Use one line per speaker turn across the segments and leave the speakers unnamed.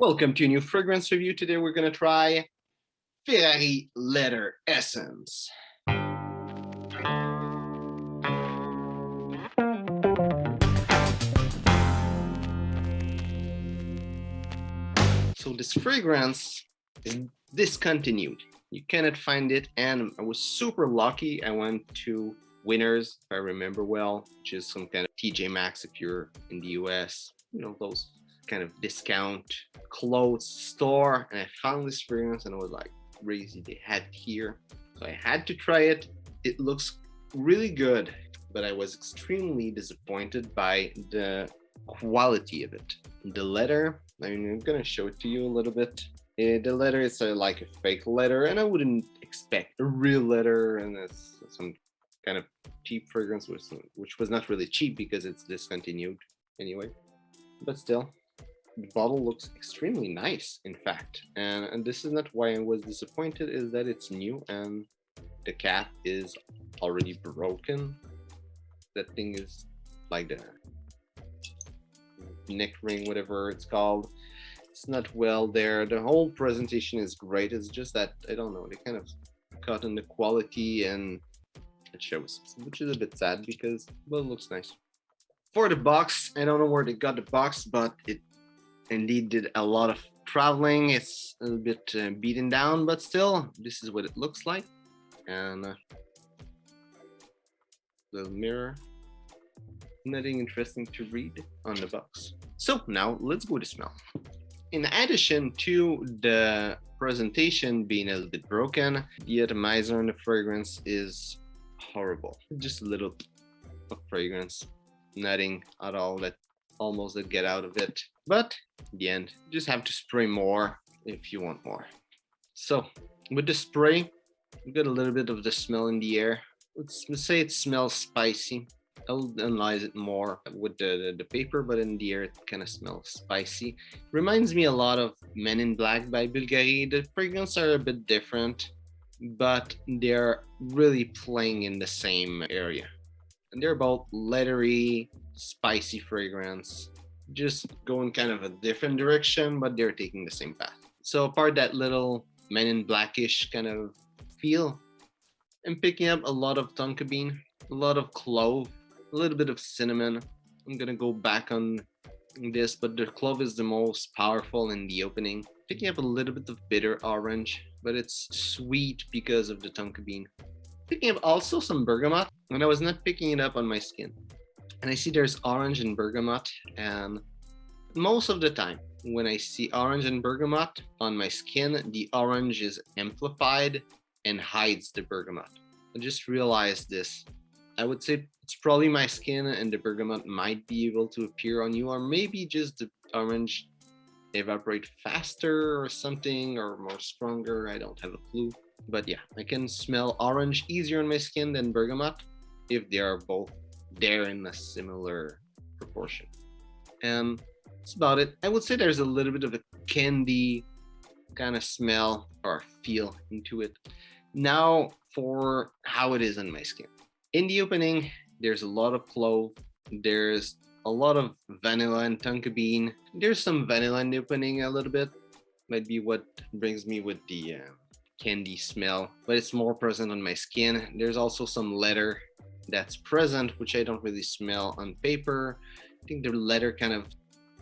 Welcome to a new fragrance review. Today we're going to try Ferrari Leather Essence. So this fragrance is discontinued. You cannot find it, and I was super lucky. I went to Winners, if I remember well, which is some kind of TJ Maxx if you're in the US. You know, those kind of discount clothes store, and I found this fragrance and I was like, crazy, they had it here. So I had to try it. It looks really good, but I was extremely disappointed by the quality of it. The leather, I'm gonna show it to you a little bit. The leather is like a fake leather, and I wouldn't expect a real leather, and it's some kind of cheap fragrance, which was not really cheap because it's discontinued anyway. But still, the bottle looks extremely nice, in fact. And this is not why I was disappointed, is that it's new and the cap is already broken. That thing is like the neck ring, whatever it's called. It's not well there. The whole presentation is great. It's just that, I don't know, they kind of cut on the quality and it shows, which is a bit sad because, well, it looks nice. For the box, I don't know where they got the box, but it indeed did a lot of traveling. It's a little bit beaten down, but still, this is what it looks like. And little mirror. Nothing interesting to read on the box. So now let's go to smell. In addition to the presentation being a little bit broken, the atomizer on the fragrance is horrible. Just a little of fragrance, nothing at all that almost did get out of it. But in the end, you just have to spray more if you want more. So with the spray, you got a little bit of the smell in the air. Let's say it smells spicy. I'll analyze it more with the paper, but in the air it kind of smells spicy. Reminds me a lot of Men in Black by Bulgari. The fragrances are a bit different, but they're really playing in the same area. And they're both leathery, spicy fragrance, just going kind of a different direction, but they're taking the same path. So apart that little Men in Blackish kind of feel, I'm picking up a lot of tonka bean, a lot of clove, a little bit of cinnamon. I'm gonna go back on this, but the clove is the most powerful in the opening. Picking up a little bit of bitter orange, but it's sweet because of the tonka bean. Picking up also some bergamot, and I was not picking it up on my skin. And I see there's orange and bergamot, and most of the time when I see orange and bergamot on my skin, the orange is amplified and hides the bergamot. I just realized this. I would say it's probably my skin and the bergamot might be able to appear on you, or maybe just the orange evaporate faster or something, or more stronger. I don't have a clue. But yeah, I can smell orange easier on my skin than bergamot if they are both there in a similar proportion. And that's about it. I would say there's a little bit of a candy kind of smell or feel into it. Now for how it is on my skin. In the opening, there's a lot of clove. There's a lot of vanilla and tonka bean. There's some vanilla in the opening a little bit. Might be what brings me with the candy smell, but it's more present on my skin. There's also some leather that's present, which I don't really smell on paper. I think the leather kind of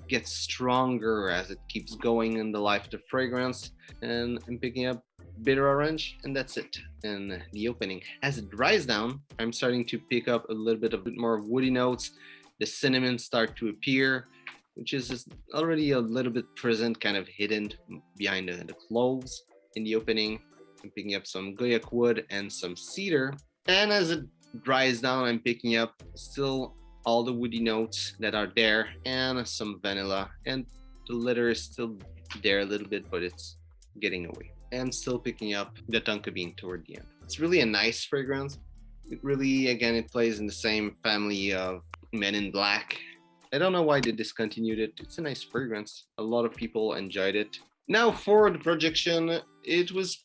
gets stronger as it keeps going in the life of the fragrance. And I'm picking up bitter orange, and that's it in the opening. As it dries down, I'm starting to pick up a little bit more woody notes. The cinnamon start to appear, which is already a little bit present, kind of hidden behind the cloves. In the opening, I'm picking up some guaiac wood and some cedar. And as it dries down, I'm picking up still all the woody notes that are there and some vanilla. And the leather is still there a little bit, but it's getting away. And still picking up the tonka bean toward the end. It's really a nice fragrance. It really, again, it plays in the same family of Men in Black. I don't know why they discontinued it. It's a nice fragrance. A lot of people enjoyed it. Now for the projection, it was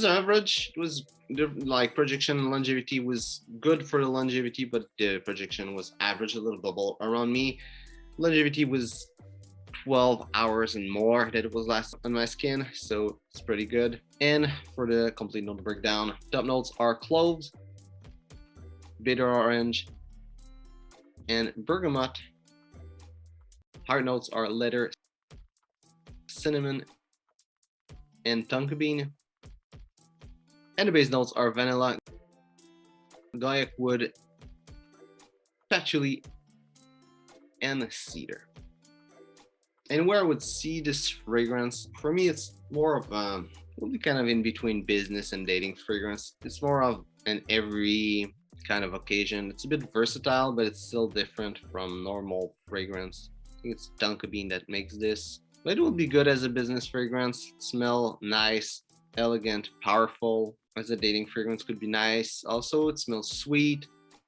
average. It was like projection longevity was good for the longevity, but the projection was average, a little bubble around me. Longevity was 12 hours and more that it was last on my skin, so it's pretty good. And for the complete note breakdown, top notes are cloves, bitter orange, and bergamot. Hard notes are leather, cinnamon, and tonka bean. And the base notes are vanilla, guaiac wood, patchouli, and cedar. And where I would see this fragrance, for me, it's more of will be kind of in between business and dating fragrance. It's more of an every kind of occasion. It's a bit versatile, but it's still different from normal fragrance. I think it's tonka bean that makes this. But it will be good as a business fragrance. Smell nice, elegant, powerful. As a dating fragrance could be nice. Also, it smells sweet.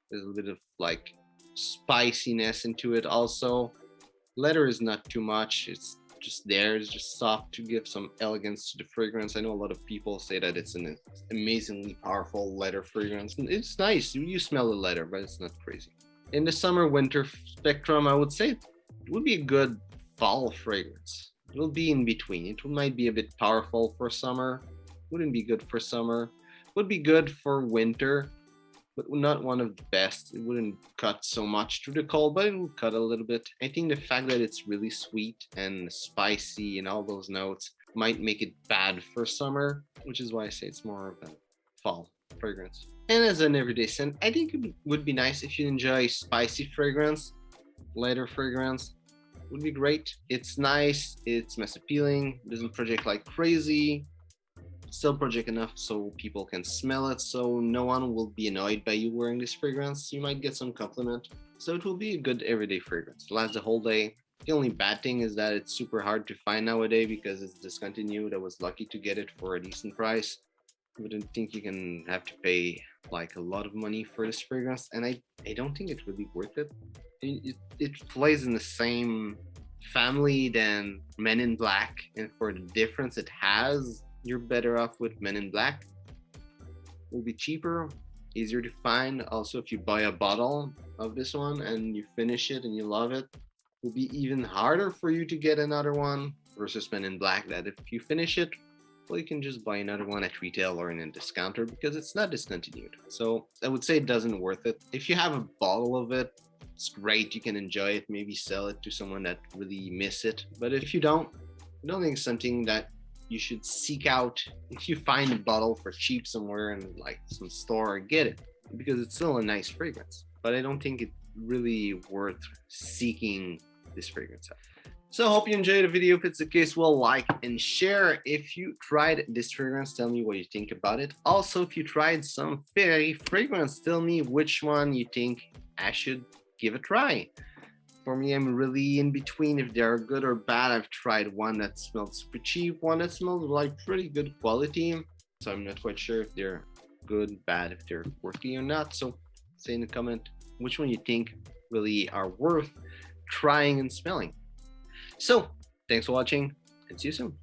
There's a little bit of like spiciness into it also. Leather is not too much. It's just there. It's just soft to give some elegance to the fragrance. I know a lot of people say that it's an amazingly powerful leather fragrance. It's nice. You smell the leather, but it's not crazy. In the summer-winter spectrum, I would say it would be a good fall fragrance. It will be in between. It might be a bit powerful for summer. Wouldn't be good for summer. Would be good for winter, but not one of the best. It wouldn't cut so much through the cold, but it will cut a little bit. I think the fact that it's really sweet and spicy and all those notes might make it bad for summer, which is why I say it's more of a fall fragrance. And as an everyday scent, I think it would be nice if you enjoy spicy fragrance, lighter fragrance. Would be great. It's nice, it's mass appealing, doesn't project like crazy, still project enough so people can smell it, so no one will be annoyed by you wearing this fragrance. You might get some compliment, so it will be a good everyday fragrance. It lasts the whole day. The only bad thing is that it's super hard to find nowadays because it's discontinued. I was lucky to get it for a decent price. I wouldn't think you can have to pay like a lot of money for this fragrance, and I don't think it's really worth it. It plays in the same family than Men in Black, and for the difference it has, you're better off with Men in Black. It will be cheaper, easier to find. Also, if you buy a bottle of this one and you finish it and you love it, it will be even harder for you to get another one versus Men in Black, that if you finish it, well, you can just buy another one at retail or in a discounter because it's not discontinued. So I would say it doesn't worth it. If you have a bottle of it, it's great. You can enjoy it, maybe sell it to someone that really miss it. But if you don't, I don't think it's something that you should seek out. If you find a bottle for cheap somewhere in like some store, get it, because it's still a nice fragrance. But I don't think it's really worth seeking this fragrance out. So I hope you enjoyed the video. If it's the case, well, like and share. If you tried this fragrance, tell me what you think about it. Also, if you tried some Ferrari fragrance, tell me which one you think I should give a try. For me, I'm really in between if they're good or bad. I've tried one that smelled super cheap, one that smelled like pretty good quality. So I'm not quite sure if they're good, bad, if they're worthy or not. So say in the comment which one you think really are worth trying and smelling. So thanks for watching and see you soon.